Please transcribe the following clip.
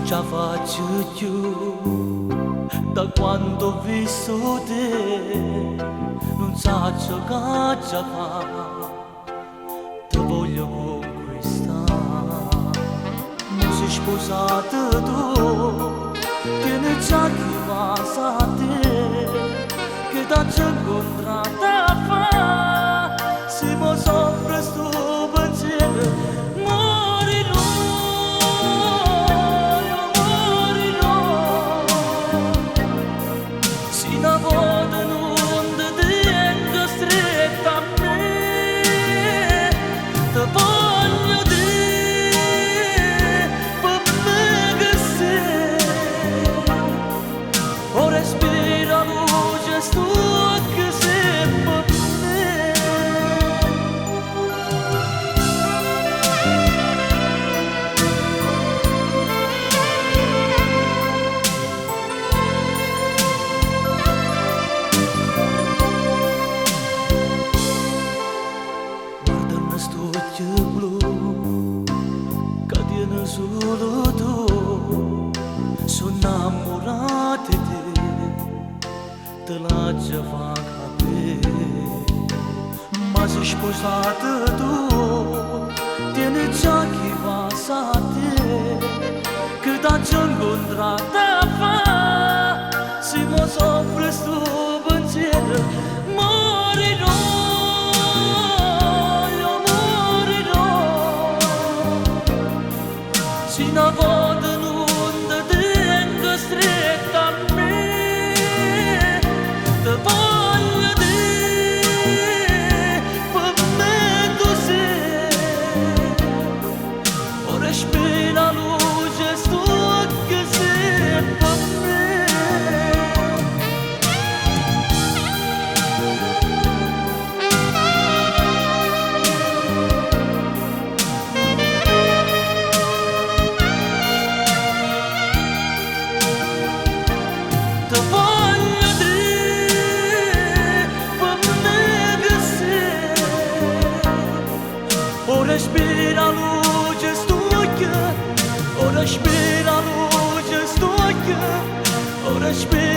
già faccio più da quando ho visto te, non so che già fa, ti voglio conquistare. Non sei sposata tu, tieni già chi va a te, che da ci incontrata fa, se mi soffre sto pensiero. Solo tu, sono innamorata di te lascio capire, ma sei sposata tu, tieni già chi va a te, che da ci incontrata fa, se mi soffre sto pensiero, morirò. Una volta non ti tengo stretta a me, ti voglio dire, per me tu sei, ora spera la luce, sto che sei per me. Respira a luce stucca, ora spera a luce stucca, ora spera.